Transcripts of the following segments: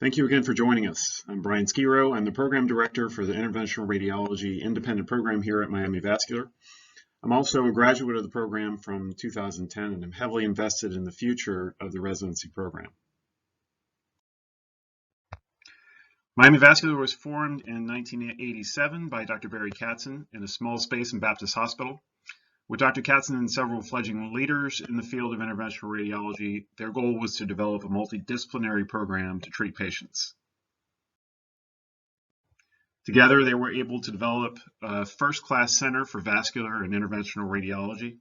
Thank you again for joining us. I'm Brian Skiro. I'm the Program Director for the Interventional Radiology Independent Program here at Miami Vascular. I'm also a graduate of the program from 2010 and I'm heavily invested in the future of the residency program. Miami Vascular was formed in 1987 by Dr. Barry Katzen in a small space in Baptist Hospital. With Dr. Katzen and several fledgling leaders in the field of interventional radiology, their goal was to develop a multidisciplinary program to treat patients. Together, they were able to develop a first-class center for vascular and interventional radiology.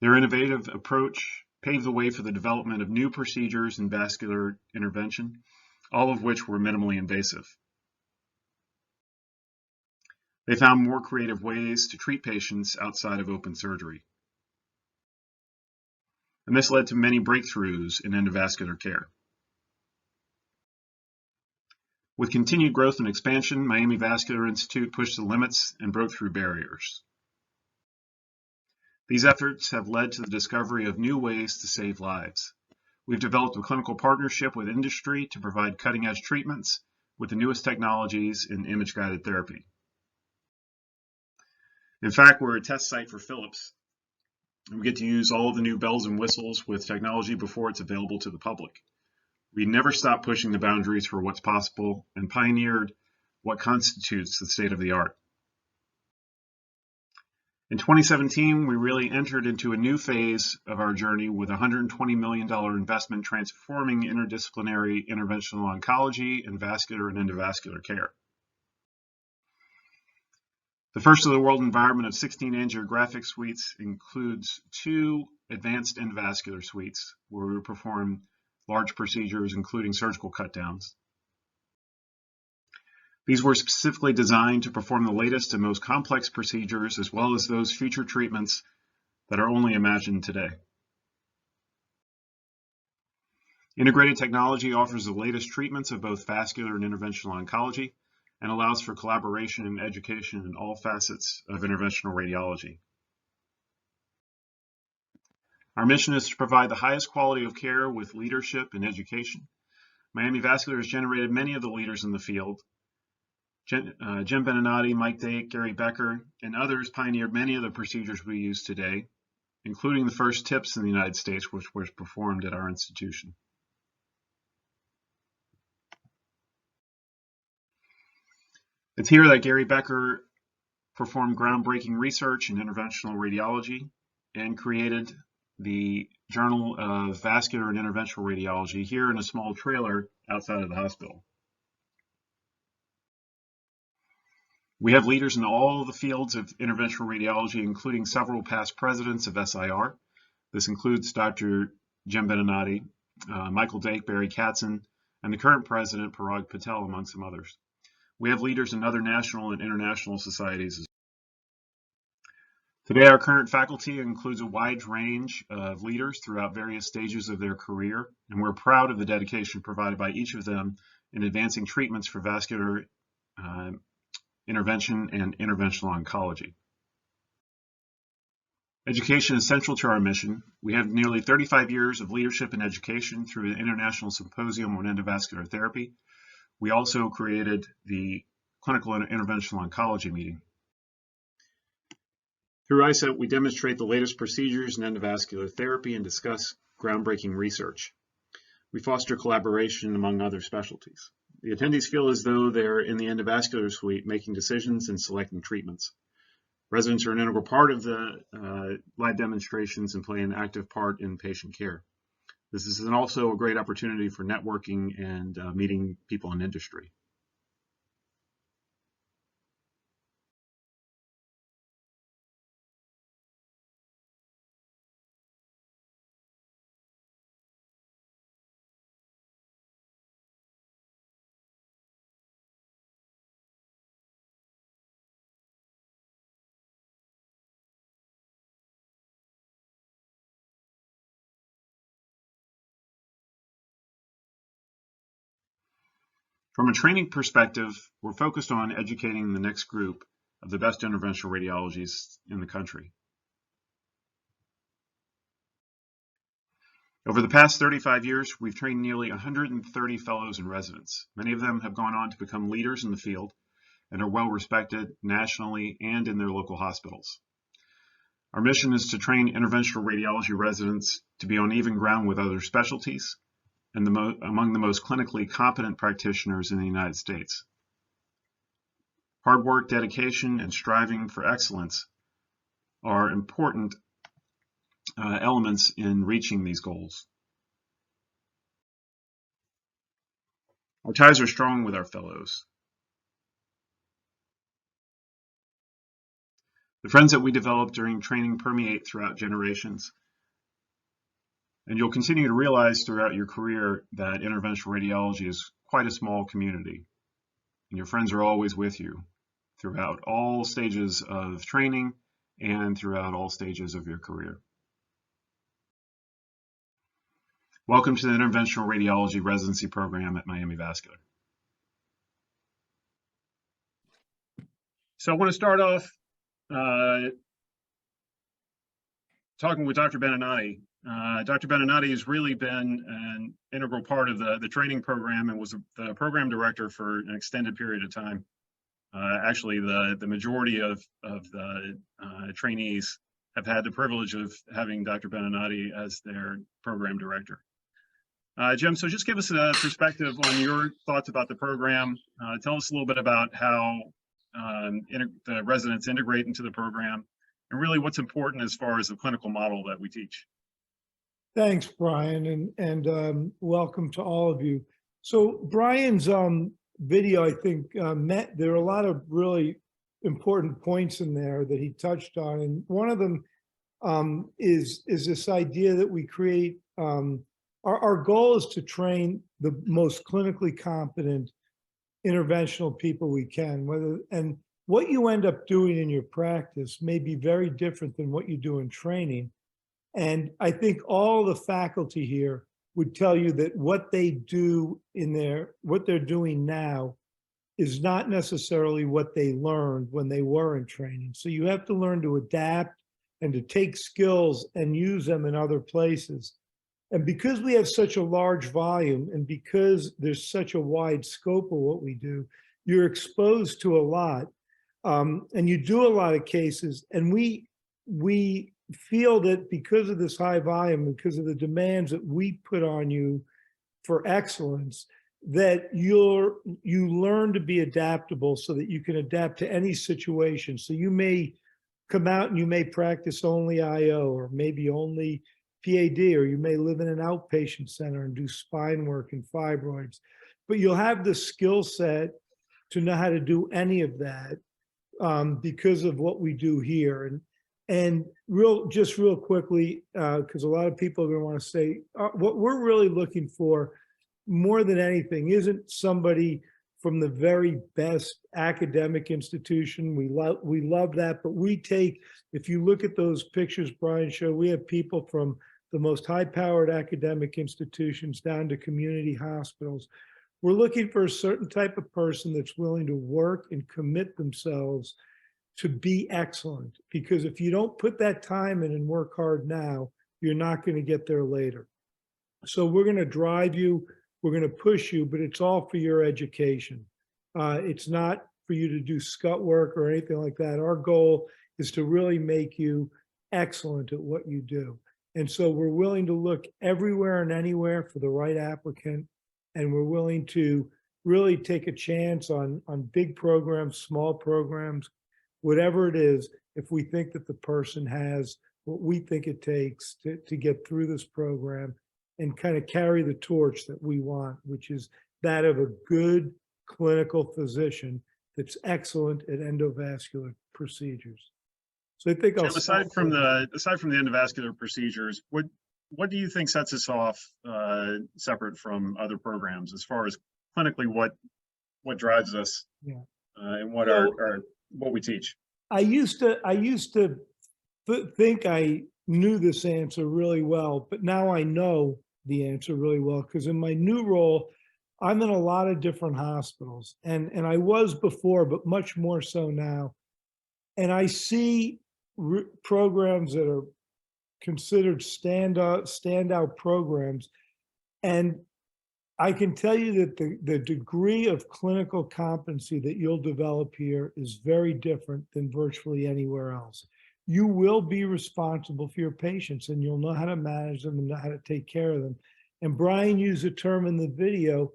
Their innovative approach paved the way for the development of new procedures in vascular intervention, all of which were minimally invasive. They found more creative ways to treat patients outside of open surgery. And this led to many breakthroughs in endovascular care. With continued growth and expansion, Miami Vascular Institute pushed the limits and broke through barriers. These efforts have led to the discovery of new ways to save lives. We've developed a clinical partnership with industry to provide cutting-edge treatments with the newest technologies in image-guided therapy. In fact, we're a test site for Philips, and we get to use all of the new bells and whistles with technology before it's available to the public. We never stop pushing the boundaries for what's possible and pioneered what constitutes the state of the art. In 2017, we really entered into a new phase of our journey with a $120 million investment transforming interdisciplinary interventional oncology and vascular and endovascular care. The first of the world environment of 16 angiographic suites includes 2 advanced endovascular suites where we perform large procedures, including surgical cut-downs. These were specifically designed to perform the latest and most complex procedures, as well as those future treatments that are only imagined today. Integrated technology offers the latest treatments of both vascular and interventional oncology, and allows for collaboration and education in all facets of interventional radiology. Our mission is to provide the highest quality of care with leadership and education. Miami Vascular has generated many of the leaders in the field. Jim Benenati, Mike Dake, Gary Becker, and others pioneered many of the procedures we use today, including the first TIPS in the United States, which was performed at our institution. It's here that Gary Becker performed groundbreaking research in interventional radiology and created the Journal of Vascular and Interventional Radiology here in a small trailer outside of the hospital. We have leaders in all the fields of interventional radiology, including several past presidents of SIR. This includes Dr. Jim Benenati, Michael Dake, Barry Katzen, and the current president, Parag Patel, among some others. We have leaders in other national and international societies. Today, our current faculty includes a wide range of leaders throughout various stages of their career, and we're proud of the dedication provided by each of them in advancing treatments for vascular intervention and interventional oncology. Education is central to our mission. We have nearly 35 years of leadership in education through the International Symposium on Endovascular Therapy. We also created the Clinical and Interventional Oncology meeting. Through ISET, we demonstrate the latest procedures in endovascular therapy and discuss groundbreaking research. We foster collaboration among other specialties. The attendees feel as though they're in the endovascular suite making decisions and selecting treatments. Residents are an integral part of the live demonstrations and play an active part in patient care. This is also a great opportunity for networking and meeting people in industry. From a training perspective, we're focused on educating the next group of the best interventional radiologists in the country. Over the past 35 years, we've trained nearly 130 fellows and residents. Many of them have gone on to become leaders in the field and are well respected nationally and in their local hospitals. Our mission is to train interventional radiology residents to be on even ground with other specialties and among the most clinically competent practitioners in the United States. Hard work, dedication, and striving for excellence are important elements in reaching these goals. Our ties are strong with our fellows. The friends that we develop during training permeate throughout generations, and you'll continue to realize throughout your career that interventional radiology is quite a small community, and your friends are always with you throughout all stages of training and throughout all stages of your career. Welcome to the Interventional Radiology Residency Program at Miami Vascular. So I want to start off talking with Dr. Beninati. Dr. Beninati has really been an integral part of the training program and was the program director for an extended period of time. Actually, the majority of the trainees have had the privilege of having Dr. Beninati as their program director. Jim, so just give us a perspective on your thoughts about the program. Tell us a little bit about how the residents integrate into the program, and really what's important as far as the clinical model that we teach. Thanks, Brian, and welcome to all of you. So Brian's video, I think, there are a lot of really important points in there that he touched on, and one of them is this idea that we create. Our goal is to train the most clinically competent interventional people we can. And what you end up doing in your practice may be very different than what you do in training. And I think all the faculty here would tell you that what they do what they're doing now is not necessarily what they learned when they were in training. So you have to learn to adapt and to take skills and use them in other places. And because we have such a large volume and because there's such a wide scope of what we do, you're exposed to a lot, and you do a lot of cases. And we feel that because of this high volume, because of the demands that we put on you for excellence, that you learn to be adaptable so that you can adapt to any situation. So you may come out and you may practice only IO or maybe only PAD, or you may live in an outpatient center and do spine work and fibroids, but you'll have the skill set to know how to do any of that because of what we do here. And just real quickly, because a lot of people are going to want to say, what we're really looking for more than anything isn't somebody from the very best academic institution. We love that, but we take, if you look at those pictures Brian showed, we have people from the most high-powered academic institutions down to community hospitals. We're looking for a certain type of person that's willing to work and commit themselves to be excellent, because if you don't put that time in and work hard now, you're not going to get there later. So we're going to drive you, we're going to push you, but it's all for your education. It's not for you to do scut work or anything like that. Our goal is to really make you excellent at what you do. And so we're willing to look everywhere and anywhere for the right applicant. And we're willing to really take a chance on big programs, small programs, whatever it is, if we think that the person has what we think it takes to get through this program and kind of carry the torch that we want, which is that of a good clinical physician that's excellent at endovascular procedures. So I think aside from the endovascular procedures, what do you think sets us off separate from other programs as far as clinically what drives us, and what we teach? I used to think I knew this answer really well, but now I know the answer really well, because in my new role, I'm in a lot of different hospitals, and I was before, but much more so now. And I see programs that are considered standout programs. And I can tell you that the degree of clinical competency that you'll develop here is very different than virtually anywhere else. You will be responsible for your patients, and you'll know how to manage them and know how to take care of them. And Brian used a term in the video.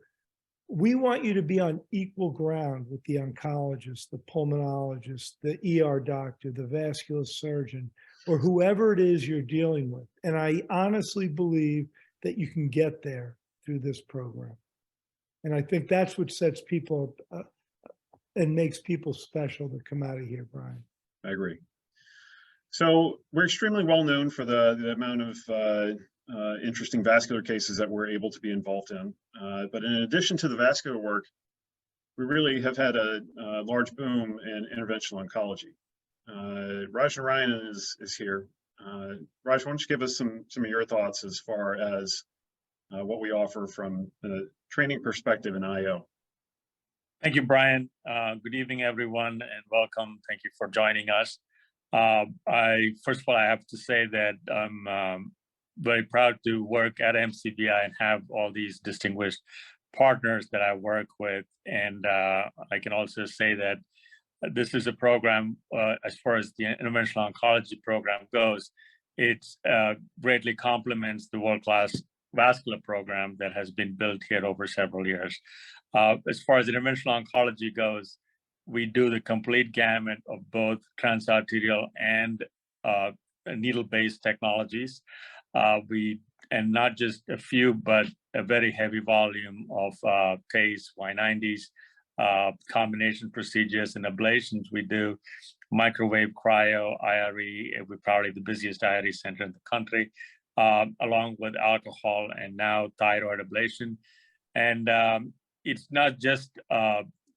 We want you to be on equal ground with the oncologist, the pulmonologist, the ER doctor, the vascular surgeon, or whoever it is you're dealing with. And I honestly believe that you can get there through this program. And I think that's what sets people and makes people special to come out of here, Brian. I agree. So we're extremely well known for the amount of interesting vascular cases that we're able to be involved in. But in addition to the vascular work, we really have had a large boom in interventional oncology. Raj Narayanan is here. Raj, why don't you give us some of your thoughts as far as what we offer from a training perspective in IO. Thank you, Brian. Good evening, everyone, and welcome. Thank you for joining us. First of all, I have to say that I'm very proud to work at MCBI and have all these distinguished partners that I work with. And I can also say that this is a program, as far as the interventional oncology program goes, it greatly complements the world-class vascular program that has been built here over several years. As far as interventional oncology goes, we do the complete gamut of both transarterial and needle-based technologies. And not just a few, but a very heavy volume of TACE, Y90s, combination procedures and ablations. We do microwave, cryo, IRE. We're probably the busiest IRE center in the country, along with alcohol and now thyroid ablation. And it's not just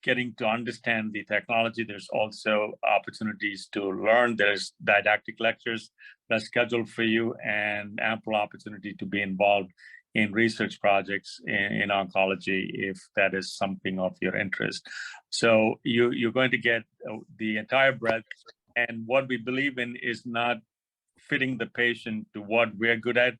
getting to understand the technology. There's also opportunities to learn. There's didactic lectures that's scheduled for you and ample opportunity to be involved in research projects in oncology if that is something of your interest. So you're going to get the entire breadth. And what we believe in is not fitting the patient to what we're good at,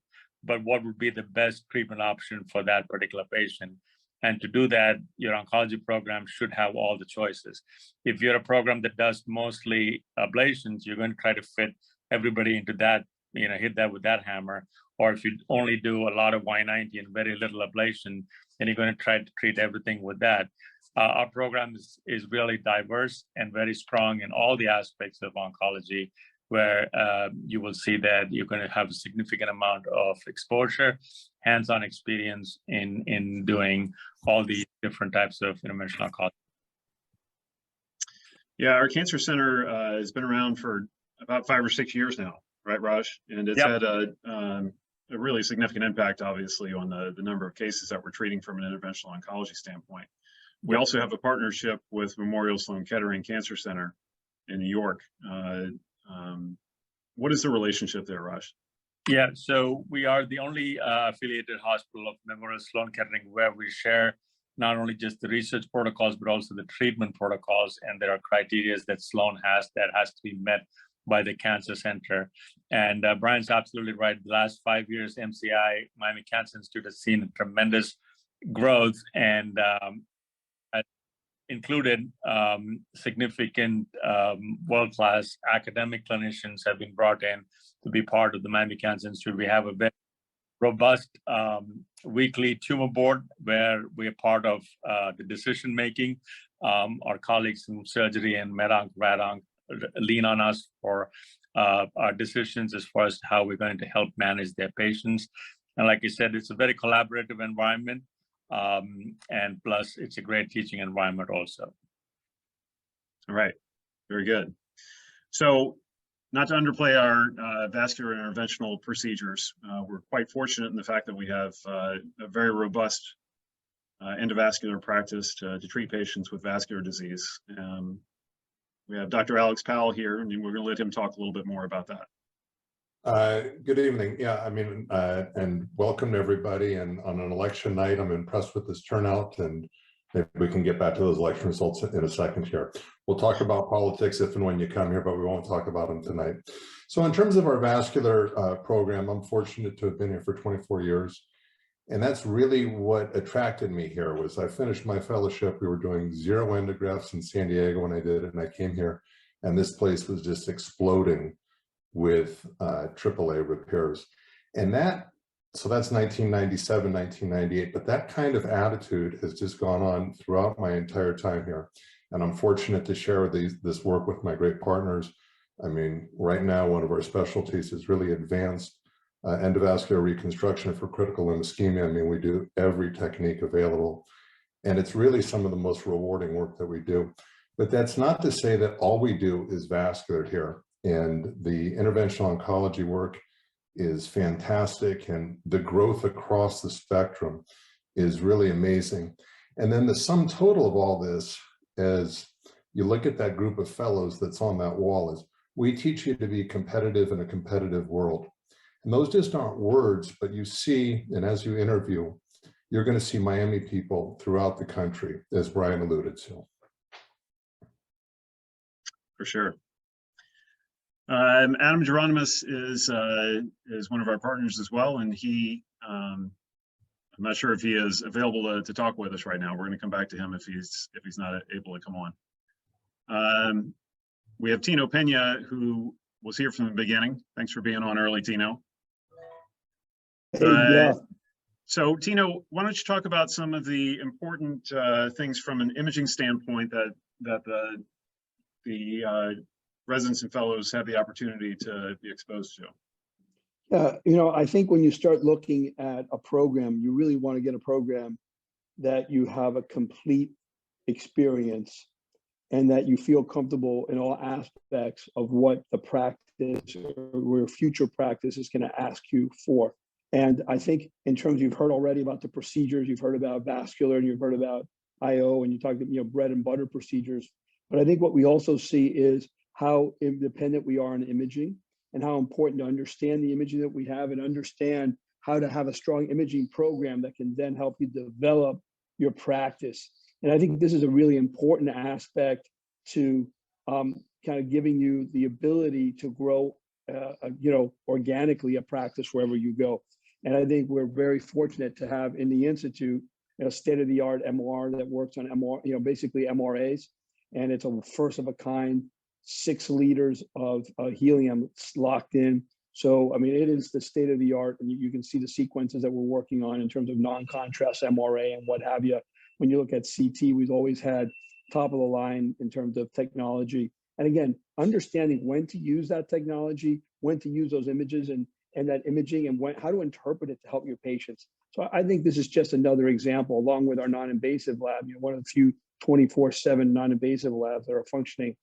but what would be the best treatment option for that particular patient. And to do that, your oncology program should have all the choices. If you're a program that does mostly ablations, you're going to try to fit everybody into that, hit that with that hammer. Or if you only do a lot of Y90 and very little ablation, then you're going to try to treat everything with that. Our program is really diverse and very strong in all the aspects of oncology, where you will see that you're going to have a significant amount of exposure, hands-on experience in doing all the different types of interventional oncology. Yeah, our cancer center has been around for about 5 or 6 years now, right, Raj? And it's had a really significant impact, obviously, on the number of cases that we're treating from an interventional oncology standpoint. We also have a partnership with Memorial Sloan Kettering Cancer Center in New York. What is the relationship there, Raj? Yeah, so we are the only affiliated hospital of Memorial Sloan Kettering where we share not only just the research protocols, but also the treatment protocols. And there are criteria that Sloan has that has to be met by the cancer center. And Brian's absolutely right. The last 5 years, MCI, Miami Cancer Institute, has seen tremendous growth and included significant world-class academic clinicians have been brought in to be part of the Miami Cancer Institute. We have a very robust weekly tumor board where we're part of the decision-making. Our colleagues in surgery and med-onc, rad-onc lean on us for our decisions as far as how we're going to help manage their patients. And like I said, it's a very collaborative environment. And plus, it's a great teaching environment also. All right, very good. So, not to underplay our vascular interventional procedures, we're quite fortunate in the fact that we have a very robust endovascular practice to treat patients with vascular disease. We have Dr. Alex Powell here, and we're going to let him talk a little bit more about that. Good evening. Yeah, I mean, and welcome to everybody. And on an election night, I'm impressed with this turnout, and maybe we can get back to those election results in a second here. We'll talk about politics if and when you come here, but we won't talk about them tonight. So in terms of our vascular program, I'm fortunate to have been here for 24 years. And that's really what attracted me here. Was I finished my fellowship. We were doing 0 endografts in San Diego when I did it, and I came here, and this place was just exploding with AAA repairs. And so that's 1997, 1998, but that kind of attitude has just gone on throughout my entire time here. And I'm fortunate to share this work with my great partners. I mean, right now, one of our specialties is really advanced endovascular reconstruction for critical limb ischemia. I mean, we do every technique available, and it's really some of the most rewarding work that we do. But that's not to say that all we do is vascular here. And the interventional oncology work is fantastic, and the growth across the spectrum is really amazing. And then the sum total of all this, as you look at that group of fellows that's on that wall, is we teach you to be competitive in a competitive world. And those just aren't words, but you see, and as you interview, you're going to see Miami people throughout the country, as Brian alluded to. For sure. Adam Geronimus is one of our partners as well, and I'm not sure if he is available to talk with us right now. We're going to come back to him if he's not able to come on. We have Tino Pena, who was here from the beginning. Thanks for being on early, Tino. Yeah. So Tino, why don't you talk about some of the important things from an imaging standpoint that the residents and fellows have the opportunity to be exposed to? Yeah, I think when you start looking at a program, you really want to get a program that you have a complete experience and that you feel comfortable in all aspects of what the practice or where future practice is going to ask you for. And I think in terms, you've heard already about the procedures, you've heard about vascular, and you've heard about IO, and you talked about, bread and butter procedures. But I think what we also see is how independent we are in imaging and how important to understand the imaging that we have and understand how to have a strong imaging program that can then help you develop your practice. And I think this is a really important aspect to kind of giving you the ability to grow, organically a practice wherever you go. And I think we're very fortunate to have in the Institute a state-of-the-art MR that works on MR, basically MRAs. And it's a first of a kind, 6 liters of helium locked in. So, I mean, it is the state of the art, and you can see the sequences that we're working on in terms of non-contrast MRA and what have you. When you look at CT, we've always had top of the line in terms of technology. And again, understanding when to use that technology, when to use those images and that imaging, and how to interpret it to help your patients. So I think this is just another example, along with our non-invasive lab, one of the few 24/7 non-invasive labs that are functioning.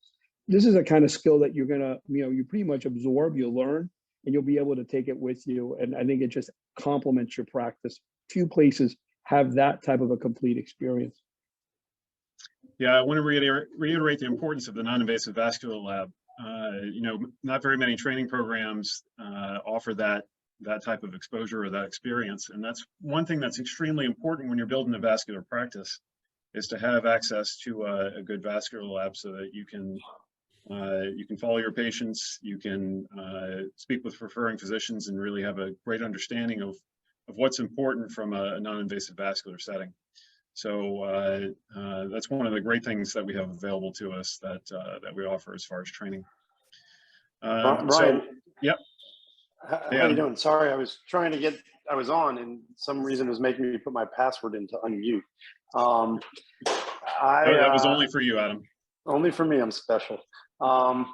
This is a kind of skill that you're gonna, you pretty much absorb, you'll learn, and you'll be able to take it with you. And I think it just complements your practice. Few places have that type of a complete experience. Yeah, I want to reiterate the importance of the non-invasive vascular lab. Not very many training programs offer that type of exposure or that experience. And that's one thing that's extremely important when you're building a vascular practice, is to have access to a good vascular lab so that you can follow your patients, you can speak with referring physicians and really have a great understanding of what's important from a non-invasive vascular setting. So that's one of the great things that we have available to us that we offer as far as training. Brian, yep. How are you doing? Sorry, I was on, and some reason was making me put my password in to unmute. That was only for you, Adam. Only for me, I'm special. I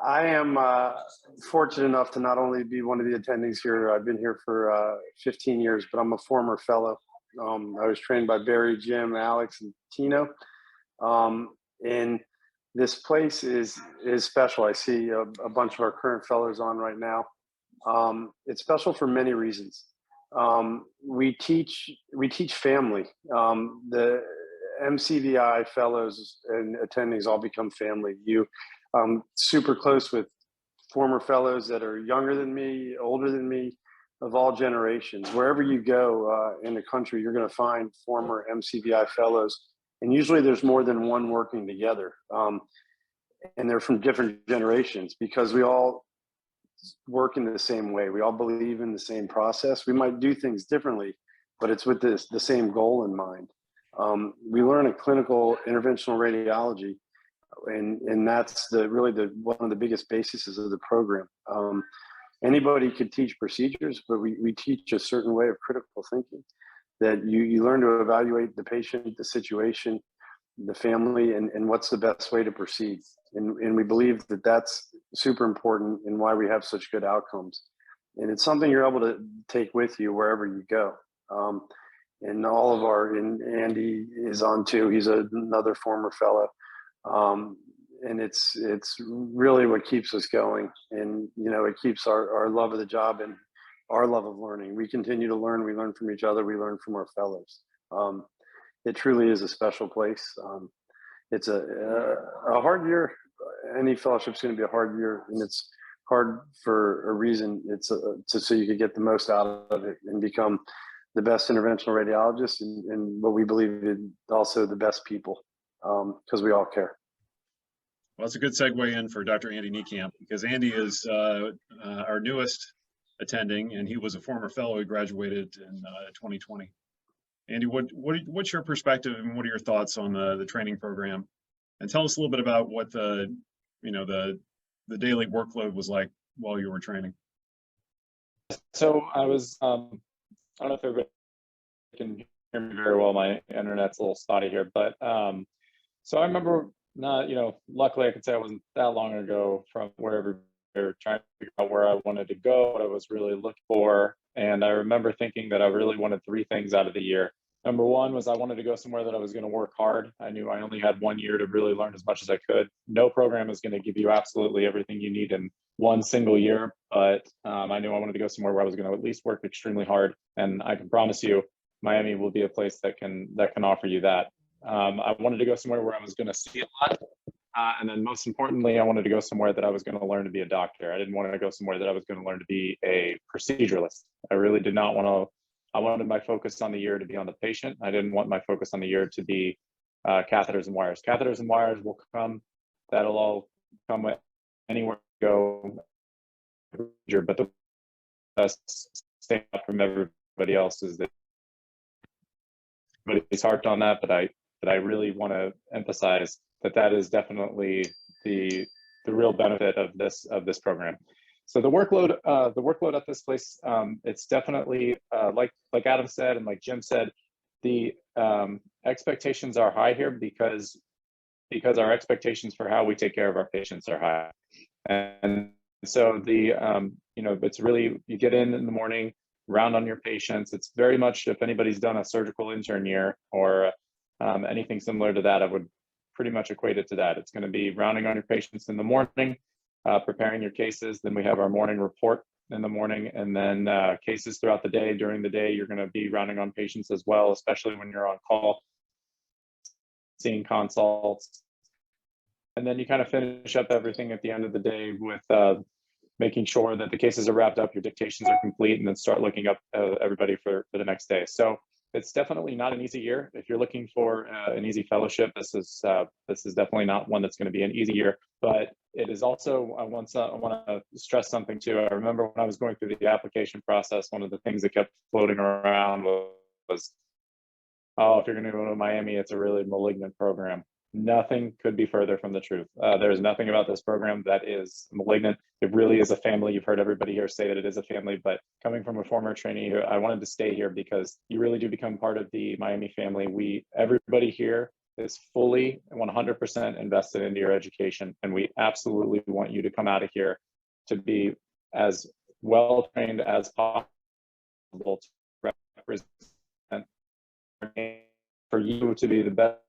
am fortunate enough to not only be one of the attendings here, I've been here for 15 years, but I'm a former fellow. I was trained by Barry, Jim, Alex, and Tino. And this place is special. I see a bunch of our current fellows on right now. It's special for many reasons. We teach family. The MCVI fellows and attendings all become family. Super close with former fellows that are younger than me, older than me, of all generations. Wherever you go in the country, you're going to find former MCVI fellows And usually there's more than one working together. And they're from different generations because we all work in the same way. We all believe in the same process. We might do things differently, but it's with the same goal in mind. We learn a clinical interventional radiology, and that's really one of the biggest bases of the program. Anybody could teach procedures, but we teach a certain way of critical thinking that you learn to evaluate the patient, the situation, the family, and what's the best way to proceed. And we believe that that's super important and why we have such good outcomes. And it's something you're able to take with you wherever you go. And all of and Andy is on too. He's another former fellow. And it's really what keeps us going. And, it keeps our love of the job and our love of learning. We continue to learn. We learn from each other. We learn from our fellows. It truly is a special place. It's a hard year. Any fellowship's going to be a hard year, and it's hard for a reason. It's so you could get the most out of it and become the best interventional radiologist, and what we believe is also the best people, because we all care. Well, that's a good segue in for Dr. Andy Niekamp, because Andy is our newest attending, and he was a former fellow who graduated in 2020. Andy, what's your perspective and what are your thoughts on the training program? And tell us a little bit about what the daily workload was like while you were training. So I was, I don't know if everybody can hear me very well. My internet's a little spotty here, but so I remember luckily I could say I wasn't that long ago from wherever they were trying to figure out where I wanted to go, what I was really looking for. And I remember thinking that I really wanted 3 things out of the year. Number one was I wanted to go somewhere that I was going to work hard. I knew I only had 1 year to really learn as much as I could. No program is going to give you absolutely everything you need in one single year, but I knew I wanted to go somewhere where I was going to at least work extremely hard. And I can promise you, Miami will be a place that can offer you that. I wanted to go somewhere where I was going to see a lot. And then most importantly, I wanted to go somewhere that I was going to learn to be a doctor. I didn't want to go somewhere that I was going to learn to be a proceduralist. I really did not want to. I wanted my focus on the year to be on the patient. I didn't want my focus on the year to be catheters and wires. Catheters and wires will come. That'll all come with anywhere you go. But the best stand out from everybody else is that everybody's harped on that, but I really want to emphasize that is definitely the real benefit of this program. So the workload at this place, it's definitely like Adam said and like Jim said, the expectations are high here because our expectations for how we take care of our patients are high. And so it's really, you get in the morning, round on your patients. It's very much, if anybody's done a surgical intern year or anything similar to that, I would pretty much equate it to that. It's going to be rounding on your patients in the morning, preparing your cases. Then we have our morning report in the morning, and then cases throughout the day. During the day, you're going to be rounding on patients as well, especially when you're on call, seeing consults. And then you kind of finish up everything at the end of the day with making sure that the cases are wrapped up, your dictations are complete, and then start looking up everybody for the next day. So it's definitely not an easy year. If you're looking for an easy fellowship, this is definitely not one that's going to be an easy year. But it is also, I want to stress something too. I remember when I was going through the application process, one of the things that kept floating around was, oh, if you're going to go to Miami, it's a really malignant program. Nothing could be further from the truth. There's nothing about this program that is malignant. It really is a family. You've heard everybody here say that it is a family, but coming from a former trainee, I wanted to stay here because you really do become part of the Miami family. Everybody here is fully 100% invested into your education, and we absolutely want you to come out of here to be as well trained as possible to represent, for you to be the best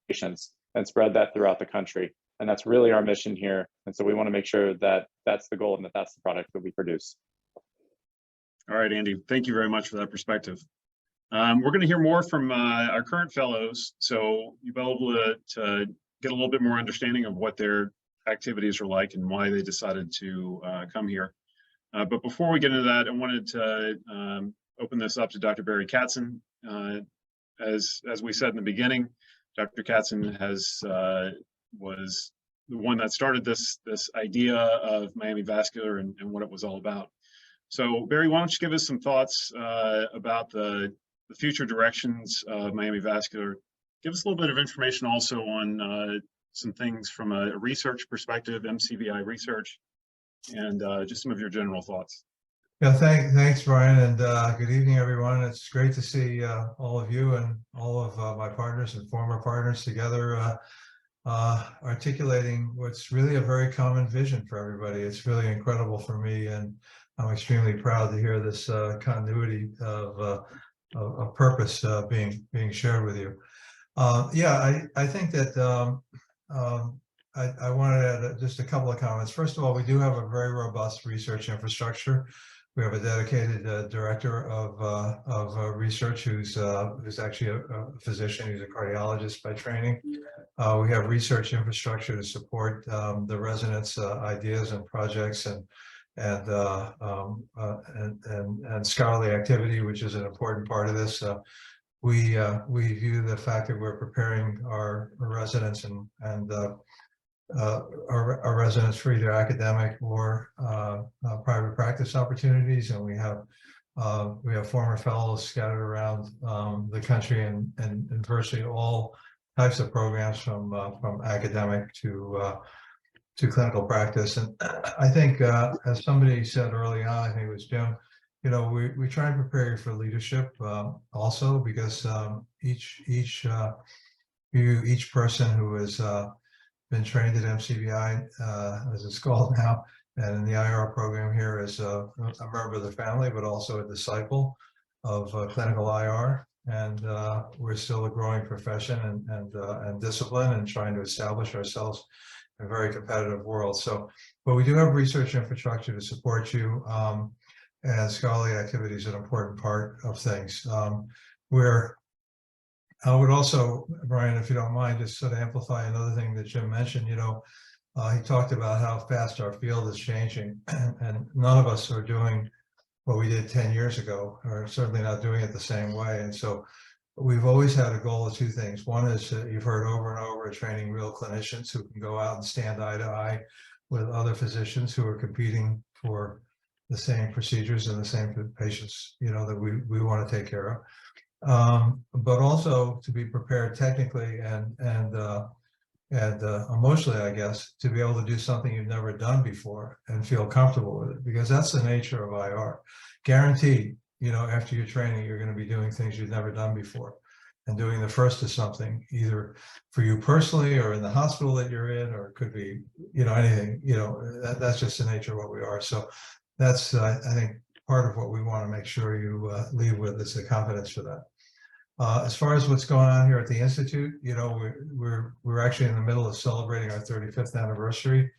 patients and spread that throughout the country. And that's really our mission here. And so we want to make sure that that's the goal and that that's the product that we produce. All right, Andy, thank you very much for that perspective. We're going to hear more from our current fellows, so you'll be able to get a little bit more understanding of what their activities are like and why they decided to come here. But before we get into that, I wanted to open this up to Dr. Barry Katzen. as we said in the beginning, Dr. Katzen was the one that started this idea of Miami Vascular and what it was all about. So Barry, why don't you give us some thoughts about the future directions of Miami Vascular? Give us a little bit of information also on some things from a research perspective, MCVI research, and just some of your general thoughts. Yeah, thanks, Brian, and good evening, everyone. It's great to see all of you and all of my partners and former partners together articulating what's really a very common vision for everybody. It's really incredible for me, and I'm extremely proud to hear this continuity of purpose being shared with you. Yeah, I think that I wanted to add just a couple of comments. First of all, we do have a very robust research infrastructure. We have a dedicated director of research who's actually a physician, who's a cardiologist by training. We have research infrastructure to support the residents' ideas and projects and scholarly activity, which is an important part of this. We view the fact that we're preparing our residents and our residents for either academic or private practice opportunities, and we have former fellows scattered around the country and virtually all types of programs from academic to clinical practice. And I think, as somebody said early on, I think it was Jim, you know, we try and prepare you for leadership also, because each person who has been trained at MCVI, as it's called now, and in the IR program here is a member of the family, but also a disciple of clinical IR. And we're still a growing profession and discipline, and trying to establish ourselves in a very competitive world. So, but we do have research infrastructure to support you, and scholarly activity is an important part of things. I would also, Brian, if you don't mind, just sort of amplify another thing that Jim mentioned. You know, he talked about how fast our field is changing, and none of us are doing what we did 10 years ago, or certainly not doing it the same way. And so we've always had a goal of two things. One is, you've heard over and over, training real clinicians who can go out and stand eye to eye with other physicians who are competing for the same procedures and the same patients, you know, that we want to take care of. But also to be prepared technically and emotionally, I guess, to be able to do something you've never done before and feel comfortable with it, because that's the nature of IR. Guaranteed, you know, after your training, you're going to be doing things you've never done before, and doing the first of something, either for you personally or in the hospital that you're in, or it could be, you know, anything. You know, that's just the nature of what we are. So that's, I think, part of what we want to make sure you leave with is the confidence for that. As far as what's going on here at the Institute, you know, we're actually in the middle of celebrating our 35th anniversary.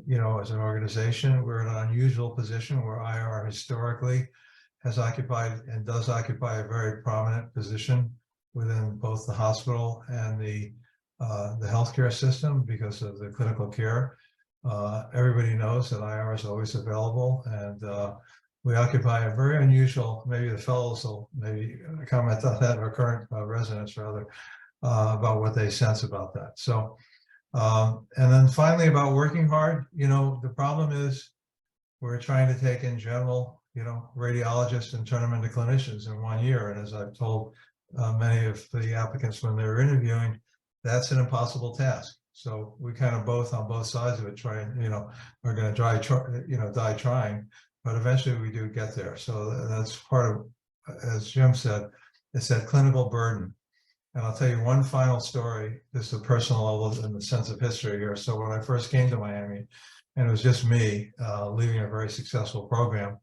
You know, as an organization, we're in an unusual position where IR historically has occupied and does occupy a very prominent position within both the hospital and the healthcare system because of the clinical care. Everybody knows that IR is always available, and we occupy a very unusual, maybe the fellows will maybe comment on that, or current residents rather, about what they sense about that. So, and then finally about working hard, you know, the problem is we're trying to take in general, you know, radiologists and turn them into clinicians in 1 year. And as I've told many of the applicants when they were interviewing, that's an impossible task. So we kind of both on both sides of it try and, you know, we're going to die trying. But eventually we do get there. So that's part of, as Jim said, it's that clinical burden. And I'll tell you one final story, just a personal level in the sense of history here. So when I first came to Miami, and it was just me leading a very successful program,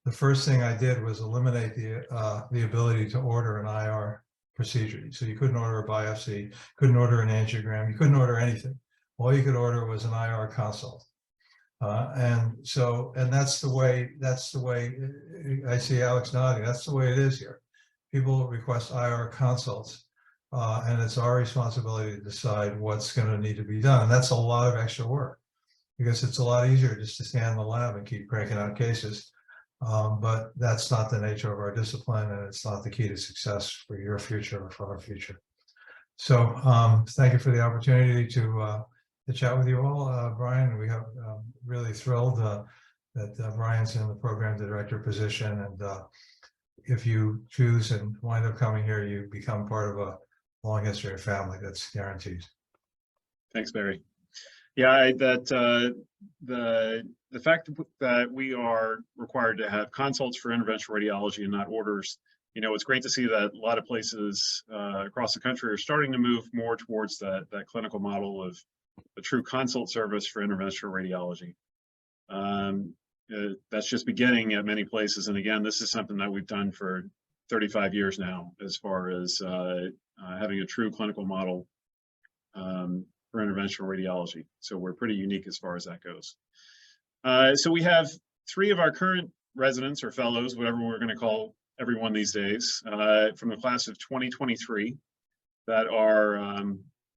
the first thing I did was eliminate the ability to order an IR procedure. So you couldn't order a biopsy, couldn't order an angiogram, you couldn't order anything. All you could order was an IR consult. And that's the way I see Alex nodding. That's the way it is here. People request IR consults, and it's our responsibility to decide what's going to need to be done. And that's a lot of extra work, because it's a lot easier just to stand in the lab and keep cranking out cases. But that's not the nature of our discipline, and it's not the key to success for your future or for our future. So thank you for the opportunity to chat with you all, Brian. We have really thrilled that Brian's in the program director position, and if you choose and wind up coming here, you become part of a long history of family. That's guaranteed. Thanks, Barry. Yeah, the fact that we are required to have consults for interventional radiology and not orders, it's great to see that a lot of places across the country are starting to move more towards that clinical model of a true consult service for interventional radiology. That's just beginning at many places. And again, this is something that we've done for 35 years now, as far as having a true clinical model for interventional radiology. So we're pretty unique as far as that goes. So we have 3 of our current residents or fellows, whatever we're going to call everyone these days, from the class of 2023 that are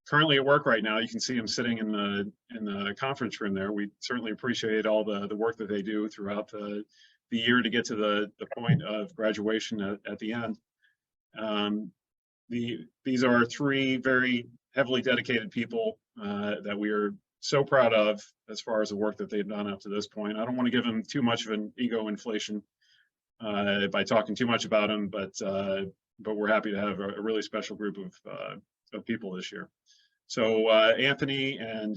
currently at work right now. You can see them sitting in the conference room there. We certainly appreciate all the work that they do throughout the year to get to the point of graduation at the end. These are 3 very heavily dedicated people that we are so proud of as far as the work that they've done up to this point. I don't want to give them too much of an ego inflation by talking too much about them, but we're happy to have a really special group of people this year. So Anthony and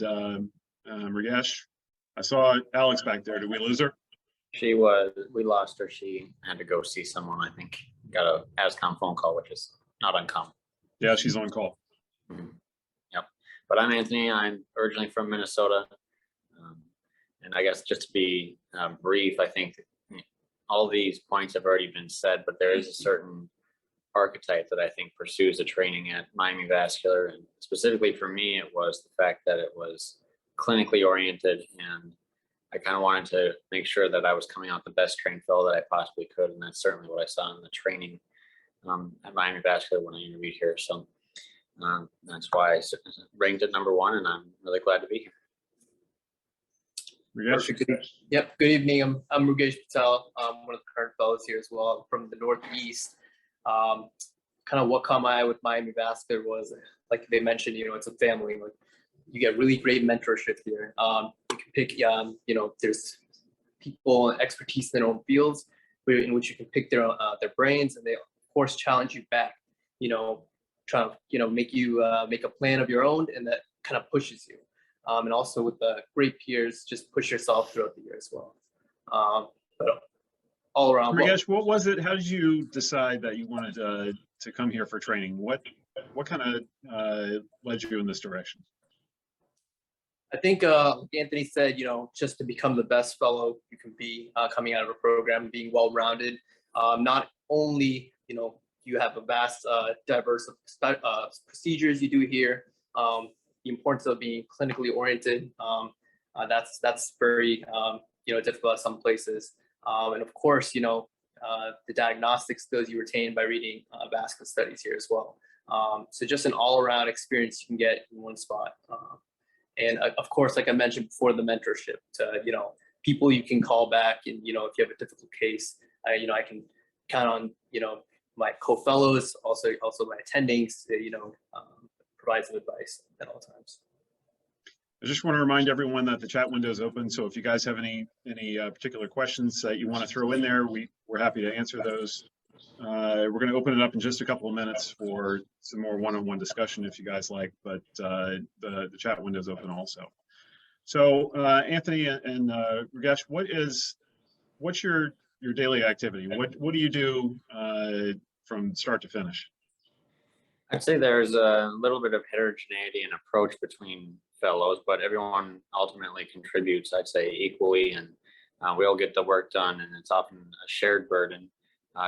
Ragesh, I saw Alex back there. Did we lose her? We lost her. She had to go see someone, I think. Got a ASCOM phone call, which is not uncommon. Yeah, she's on call. Mm-hmm. Yep. But I'm Anthony. I'm originally from Minnesota. And I guess just to be brief, I think all these points have already been said, but there is a certain archetype that I think pursues the training at Miami Vascular. And specifically for me, it was the fact that it was clinically oriented, and I kind of wanted to make sure that I was coming out the best trained fellow that I possibly could. And that's certainly what I saw in the training at Miami Vascular when I interviewed here. So that's why I ranked at #1, and I'm really glad to be here. Yep. Good evening. I'm Rugesh Patel. I'm one of the current fellows here as well. I'm from the Northeast. Kind of what caught my eye with Miami Vascular was, like they mentioned, it's a family. Like, you get really great mentorship here. You can pick, there's people and expertise in their own fields in which you can pick their brains, and they of course challenge you back. Trying to make you make a plan of your own, and that kind of pushes you. And also with the great peers, just push yourself throughout the year as well. But all around. Ragesh, what was it? How did you decide that you wanted to come here for training? What kind of led you in this direction? I think Anthony said, just to become the best fellow you can be coming out of a program, being well-rounded. Not only, you have a vast, diverse procedures you do here. The importance of being clinically oriented. That's very, difficult at some places. And of course, the diagnostic skills you retain by reading vascular studies here as well. So just an all-around experience you can get in one spot. And of course, like I mentioned before, the mentorship to, people you can call back, and, if you have a difficult case, I can count on, my co-fellows, also my attendings, to, provide some advice at all times. I just want to remind everyone that the chat window is open. So if you guys have any particular questions that you want to throw in there, we're happy to answer those. We're going to open it up in just a couple of minutes for some more one-on-one discussion if you guys like, but the chat window is open also. So Anthony and Ragesh, what's your daily activity? What do you do from start to finish? I'd say there's a little bit of heterogeneity in approach between fellows, but everyone ultimately contributes, I'd say, equally, and we all get the work done, and it's often a shared burden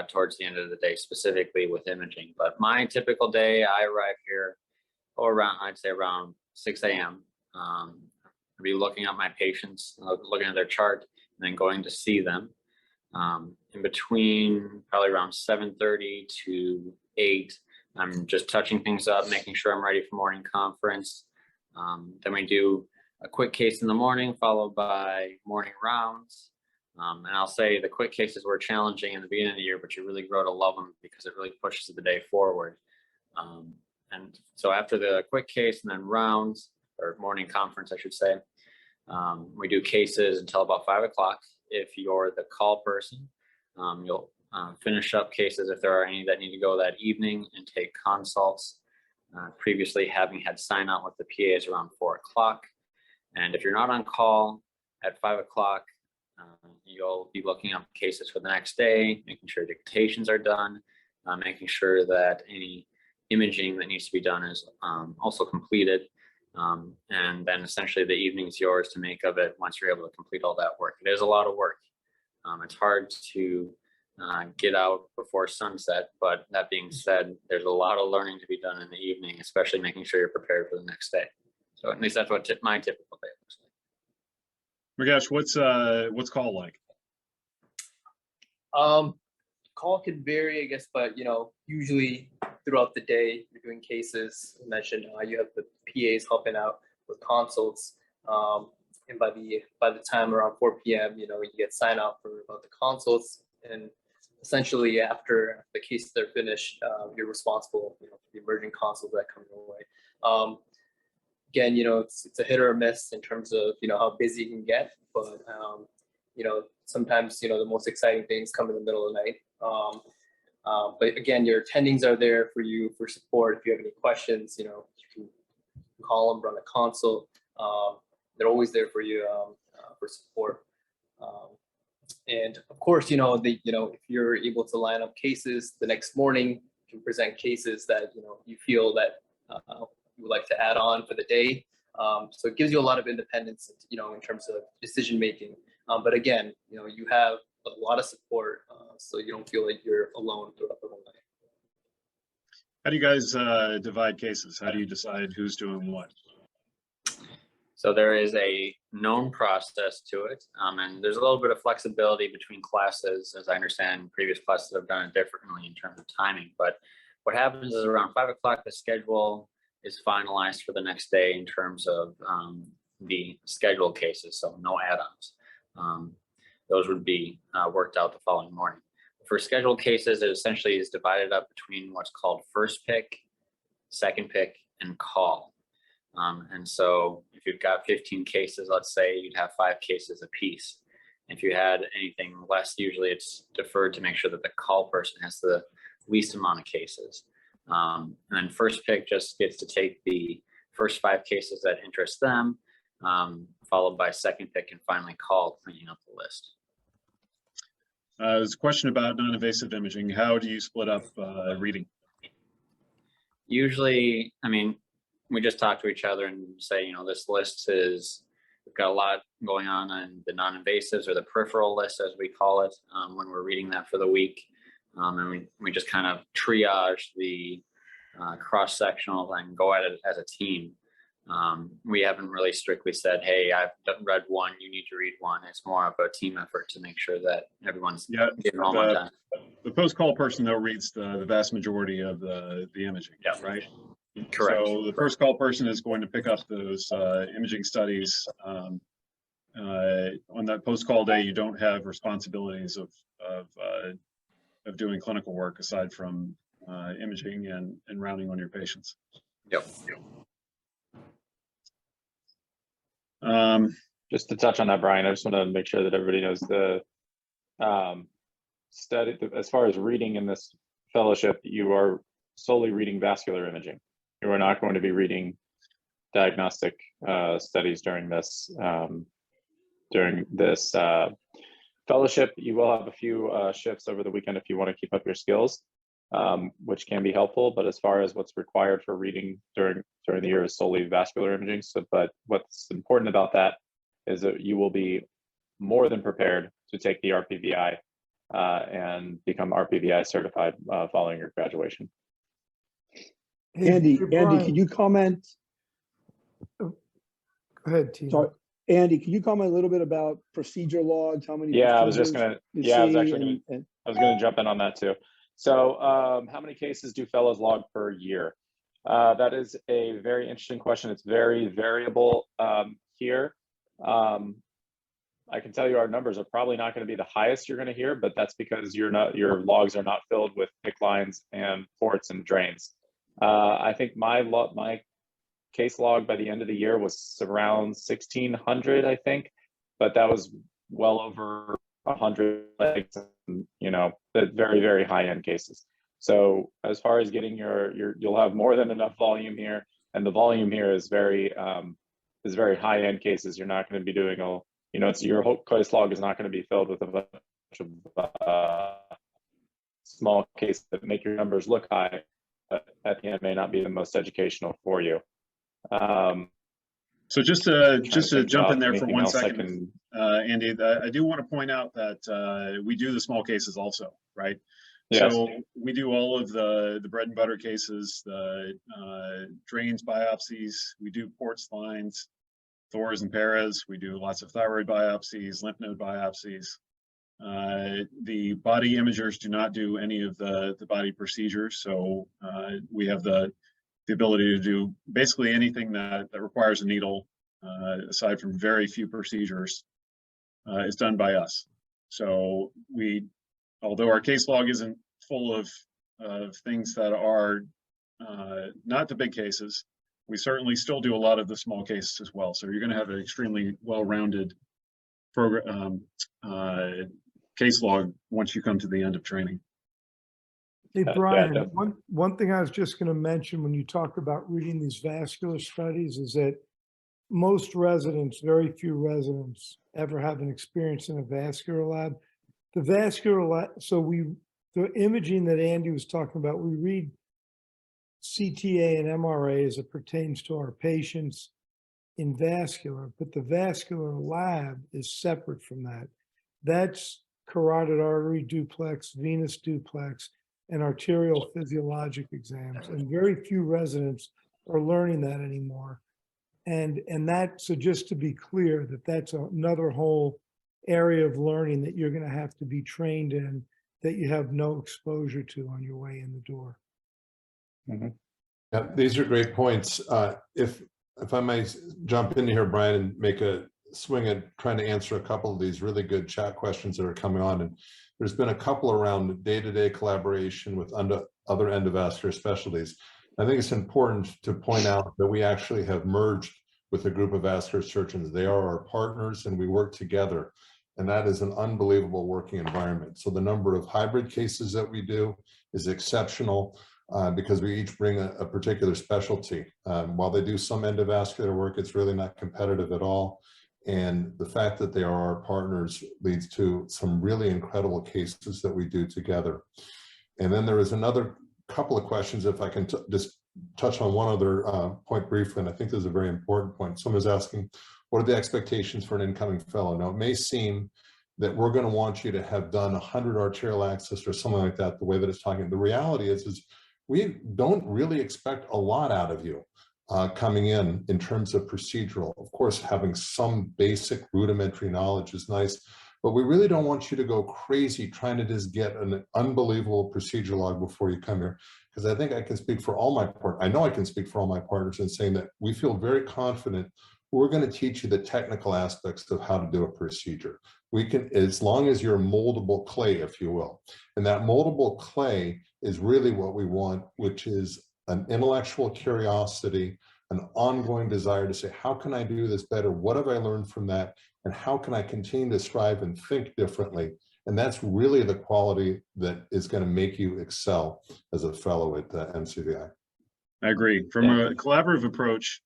towards the end of the day, specifically with imaging. But my typical day, I arrive here around 6 a.m. I'll be looking at my patients, looking at their chart, and then going to see them. In between probably around 7:30 to 8, I'm just touching things up, making sure I'm ready for morning conference. Then we do a quick case in the morning, followed by morning rounds. And I'll say the quick cases were challenging in the beginning of the year, but you really grow to love them because it really pushes the day forward. And so after the quick case and then rounds, or morning conference, I should say, we do cases until about 5 o'clock. If you're the call person, you'll finish up cases if there are any that need to go that evening and take consults. Previously having had sign out with the PAs around 4 o'clock. And if you're not on call at 5 o'clock, you'll be looking up cases for the next day, making sure dictations are done, making sure that any imaging that needs to be done is also completed. And then essentially the evening's yours to make of it once you're able to complete all that work. It is a lot of work. It's hard to get out before sunset, but that being said, there's a lot of learning to be done in the evening, especially making sure you're prepared for the next day. So at least that's what my typical day looks like. Rakesh, what's call like? Call could vary, I guess, but usually throughout the day you're doing cases. You mentioned you have the PAs helping out with consults, and by the time around 4 p.m., you get sign off for about the consults, and essentially after the cases are finished, you're responsible for the emerging consults that come your way. Again, it's a hit or a miss in terms of how busy you can get, but sometimes the most exciting things come in the middle of the night. But again, your attendings are there for you for support. If you have any questions, you can call them, run a consult. They're always there for you for support. And of course, if you're able to line up cases the next morning, you can present cases that you feel that you would like to add on for the day. So it gives you a lot of independence, in terms of decision making. But again, you have a lot of support, so you don't feel like you're alone throughout the whole night. How do you guys divide cases? How do you decide who's doing what? So there is a known process to it, and there's a little bit of flexibility between classes. As I understand, previous classes have done it differently in terms of timing. But what happens is around 5 o'clock, the schedule is finalized for the next day in terms of the scheduled cases, so no add-ons. Those would be worked out the following morning. For scheduled cases, it essentially is divided up between what's called first pick, second pick, and call. And so if you've got 15 cases, let's say, you'd have 5 cases apiece. If you had anything less, usually it's deferred to make sure that the call person has the least amount of cases. And then first pick just gets to take the first 5 cases that interest them, followed by second pick, and finally call, cleaning up the list. There's a question about non-invasive imaging. How do you split up reading? Usually, we just talk to each other and say, this list we've got a lot going on the non-invasives, or the peripheral list, as we call it, when we're reading that for the week. And we just kind of triage the cross-sectional and go at it as a team. We haven't really strictly said, hey, I've read one, you need to read one. It's more of a team effort to make sure that everyone's getting home on time. The post-call person, though, reads the vast majority of the imaging, right? Correct. So the first call person is going to pick up those imaging studies. On that post-call day, you don't have responsibilities of doing clinical work aside from imaging and rounding on your patients. Yep. Just to touch on that, Brian, I just want to make sure that everybody knows the study, as far as reading in this fellowship, you are solely reading vascular imaging. You are not going to be reading diagnostic studies during this fellowship. You will have a few shifts over the weekend if you want to keep up your skills, which can be helpful. But as far as what's required for reading during the year is solely vascular imaging. But what's important about that is that you will be more than prepared to take the RPVI and become RPVI certified following your graduation. Andy, Brian. can you comment? Go ahead, Tina. Sorry, Andy, can you comment a little bit about procedure logs? How many? Yeah, I was going to jump in on that too. So how many cases do fellows log per year? That is a very interesting question. It's very variable here. I can tell you our numbers are probably not going to be the highest you're going to hear, but that's because your logs are not filled with PICC lines and ports and drains. I think my case log by the end of the year was around 1,600, I think, but that was well over 100 legs, you know, the very, very high end cases. So as far as getting you'll have more than enough volume here, and the volume here is very high end cases. You're not going to be doing you know, your whole case log is not going to be filled with a bunch of small cases that make your numbers look high, but at the end may not be the most educational for you. So just to jump in there for 1 second, Andy, I do want to point out that we do the small cases also, right? Yes. So we do all of the bread and butter cases, the drains biopsies, we do ports, lines, Thors and Perez, we do lots of thyroid biopsies, lymph node biopsies. The body imagers do not do any of the body procedures, so we have the ability to do basically anything that requires a needle, aside from very few procedures, is done by us. So although our case log isn't full of things that are not the big cases, we certainly still do a lot of the small cases as well. So you're going to have an extremely well-rounded program case log once you come to the end of training. Hey, Brian, yeah, one thing I was just going to mention when you talk about reading these vascular studies is that most residents, very few residents, ever have an experience in a vascular lab. The vascular lab, the imaging that Andy was talking about, we read CTA and MRA as it pertains to our patients in vascular, but the vascular lab is separate from that. That's carotid artery duplex, venous duplex, and arterial physiologic exams. And very few residents are learning that anymore. And so just to be clear, that's another whole area of learning that you're going to have to be trained in that you have no exposure to on your way in the door. Mm-hmm. Yeah, these are great points. If I may jump in here, Brian, and make a swing at trying to answer a couple of these really good chat questions that are coming on. And there's been a couple around day-to-day collaboration with other endovascular specialties. I think it's important to point out that we actually have merged with a group of vascular surgeons. They are our partners and we work together. And that is an unbelievable working environment. So the number of hybrid cases that we do is exceptional because we each bring a particular specialty. While they do some endovascular work, it's really not competitive at all. And the fact that they are our partners leads to some really incredible cases that we do together. And then there is another couple of questions, if I can just touch on one other point briefly, and I think this is a very important point. Someone's asking, what are the expectations for an incoming fellow? Now, it may seem that we're going to want you to have done 100 arterial access or something like that, the way that it's talking. The reality is we don't really expect a lot out of you coming in terms of procedural. Of course, having some basic rudimentary knowledge is nice, but we really don't want you to go crazy trying to just get an unbelievable procedure log before you come here. Because I think I can speak for all my partners. I know I can speak for all my partners in saying that we feel very confident we're going to teach you the technical aspects of how to do a procedure. We can, as long as you're moldable clay, if you will. And that moldable clay is really what we want, which is an intellectual curiosity, an ongoing desire to say, how can I do this better? What have I learned from that? And how can I continue to strive and think differently? And that's really the quality that is going to make you excel as a fellow at NCVI. I agree. From a collaborative approach,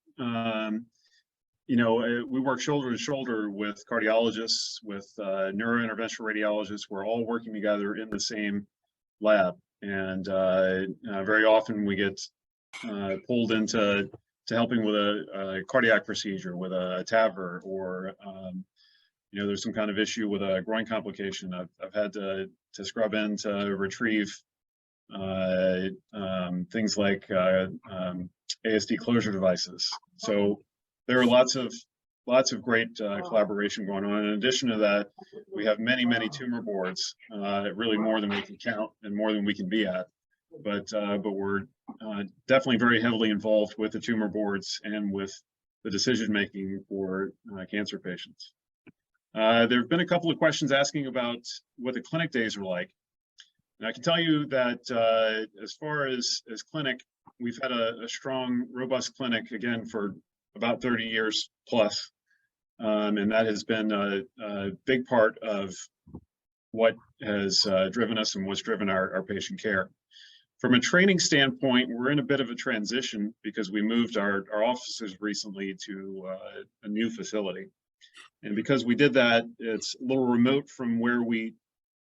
you know, we work shoulder to shoulder with cardiologists, with neurointerventional radiologists. We're all working together in the same lab. And very often we get pulled into helping with a cardiac procedure, with a TAVR, or you know, there's some kind of issue with a groin complication. I've had to scrub in to retrieve things like ASD closure devices. So there are lots of great collaboration going on. In addition to that, we have many tumor boards, really more than we can count and more than we can be at. But we're definitely very heavily involved with the tumor boards and with the decision making for cancer patients. There have been a couple of questions asking about what the clinic days are like. And I can tell you that as far as clinic, we've had a strong, robust clinic, again, for about 30 years plus. And that has been a big part of what has driven us and what's driven our patient care. From a training standpoint, we're in a bit of a transition because we moved our offices recently to a new facility. And because we did that, it's a little remote from where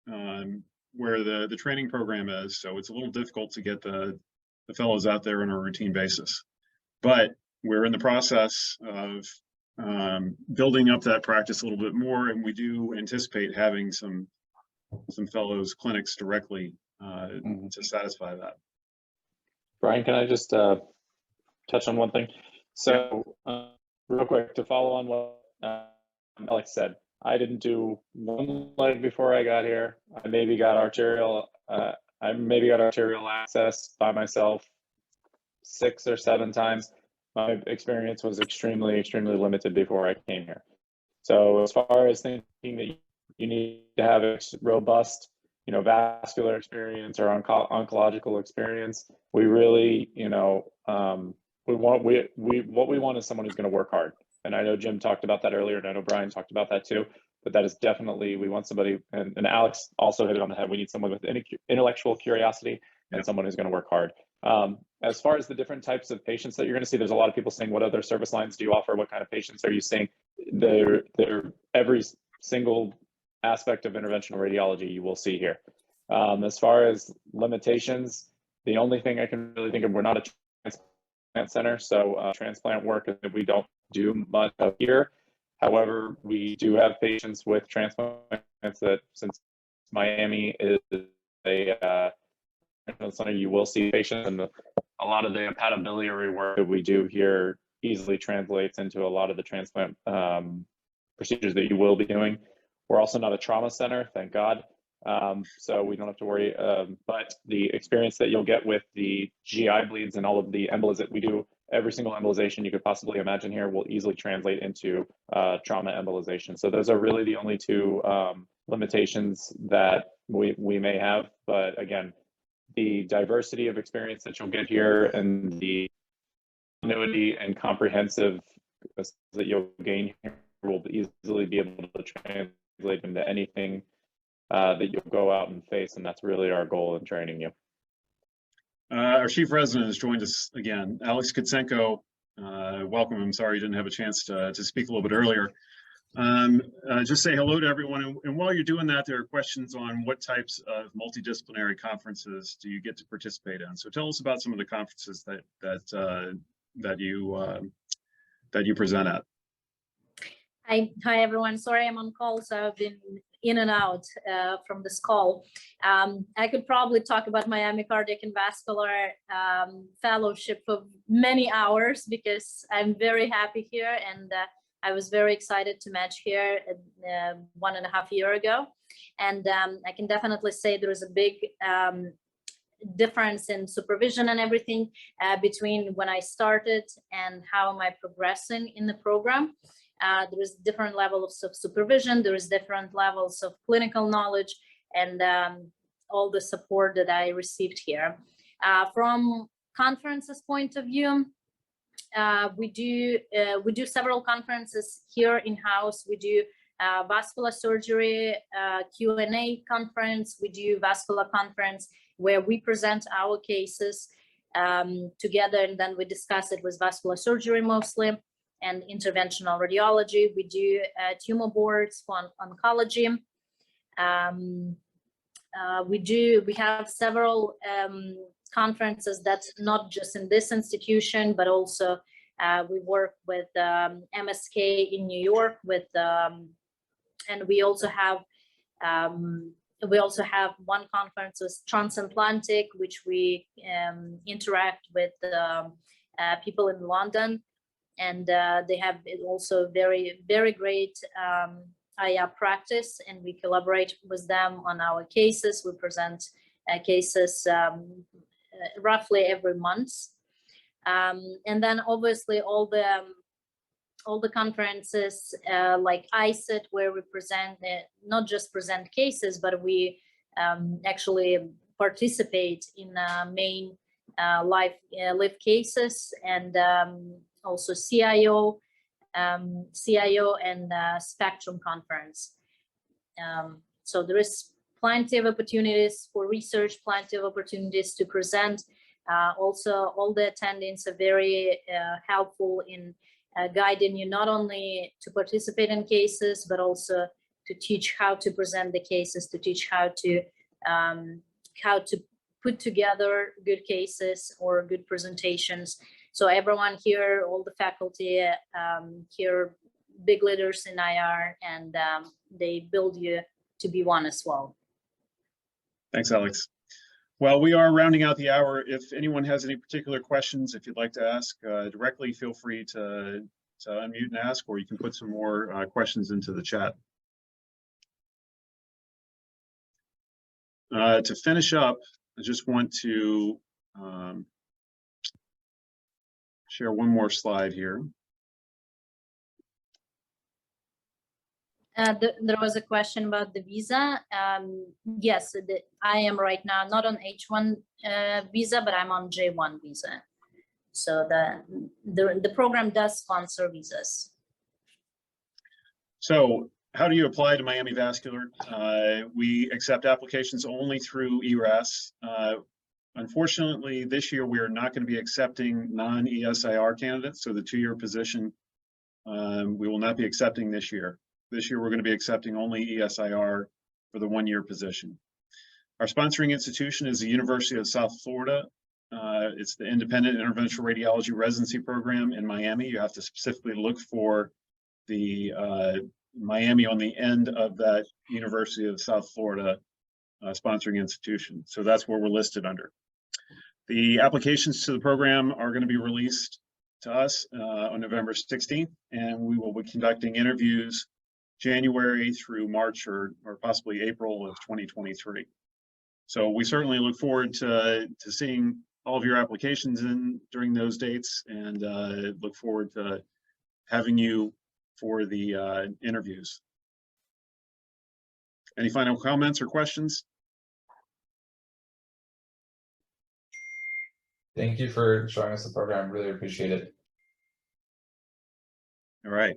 the training program is. So it's a little difficult to get the fellows out there on a routine basis. But we're in the process of building up that practice a little bit more, and we do anticipate having some fellows clinics directly to satisfy that. Brian, can I just touch on one thing? So real quick, to follow on what Alex said, I didn't do one leg before I got here. I maybe got arterial access by myself 6 or 7 times. My experience was extremely, extremely limited before I came here. So as far as thinking that you need to have a robust, vascular experience or oncological experience, we really, what we want is someone who's going to work hard. And I know Jim talked about that earlier, and I know Brian talked about that too. But that is definitely, we want somebody, and Alex also hit it on the head. We need someone with intellectual curiosity and someone who's going to work hard. As far as the different types of patients that you're going to see, there's a lot of people saying, what other service lines do you offer? What kind of patients are you seeing? They're every single aspect of interventional radiology you will see here. As far as limitations, the only thing I can really think of, we're not a transplant center, so transplant work that we don't do much of here. However, we do have patients with transplants that, since Miami is a center, you will see patients, and a lot of the hepatobiliary work that we do here easily translates into a lot of the transplant procedures that you will be doing. We're also not a trauma center, thank God. So we don't have to worry, but the experience that you'll get with the GI bleeds and all of the embolies that we do, every single embolization you could possibly imagine here will easily translate into trauma embolization. So those are really the only 2 limitations that we may have. But again, the diversity of experience that you'll get here and the continuity and comprehensive that you'll gain here will easily be able to translate into anything that you'll go out and face, and that's really our goal in training you. Our chief resident has joined us again, Alex Kutsenko. Welcome. I'm sorry you didn't have a chance to speak a little bit earlier. Just say hello to everyone. And while you're doing that, there are questions on what types of multidisciplinary conferences do you get to participate in. So tell us about some of the conferences that you present at. Hi everyone. Sorry I'm on call, so I've been in and out from this call. I could probably talk about Miami Cardiac and Vascular Fellowship for many hours because I'm very happy here, and I was very excited to match here 1.5 years ago. And I can definitely say there is a big difference in supervision and everything between when I started and how am I progressing in the program. There is different levels of supervision, there is different levels of clinical knowledge, and all the support that I received here. From conferences point of view, we do several conferences here in-house. We do vascular surgery Q&A conference. We do vascular conference where we present our cases together, and then we discuss it with vascular surgery mostly, and interventional radiology. We do tumor boards for oncology. We have several conferences that's not just in this institution, but also we work with MSK in New York with, and we also have one conference with Transatlantic, which we interact with people in London, and they have also very, very great IR practice, and we collaborate with them on our cases. We present cases roughly every month. And then obviously all the all the conferences like ISET, where we present, not just present cases, but we actually participate in main live cases, and also CIO and Spectrum conference. So there is plenty of opportunities for research, plenty of opportunities to present. Also, all the attendings are very helpful in guiding you not only to participate in cases, but also to teach how to present the cases, to teach how to put together good cases or good presentations. So everyone here, all the faculty here, big leaders in IR, and they build you to be one as well. Thanks, Alex. Well, we are rounding out the hour. If anyone has any particular questions, if you'd like to ask directly, feel free to unmute and ask, or you can put some more questions into the chat. To finish up, I just want to share one more slide here. There was a question about the visa. Yes, I am right now not on H1 visa, but I'm on J1 visa. So the program does sponsor visas. So how do you apply to Miami Vascular? We accept applications only through ERAS. Unfortunately, this year we are not going to be accepting non-ESIR candidates, so the 2-year position we will not be accepting this year. This year we're going to be accepting only ESIR for the 1-year position. Our sponsoring institution is the University of South Florida. It's the Independent Interventional Radiology Residency Program in Miami. You have to specifically look for the Miami on the end of that University of South Florida sponsoring institution. So that's where we're listed under. The applications to the program are going to be released to us on November 16th, and we will be conducting interviews January through March or possibly April of 2023. So we certainly look forward to seeing all of your applications in during those dates, and look forward to having you for the interviews. Any final comments or questions? Thank you for showing us the program. Really appreciate it. All right.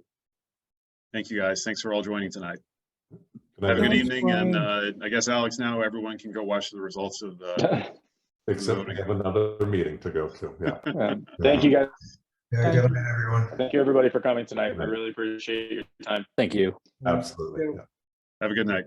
Thank you, guys. Thanks for all joining tonight. Good Have a good Thanks, evening, Brian. and I guess, Alex, now everyone can go watch the results of Except we have another meeting to go to. Yeah. Thank you, guys. Yeah, good night, everyone. Thank you, everybody, for coming tonight. I really appreciate your time. Thank you. Absolutely. Yeah. Have a good night.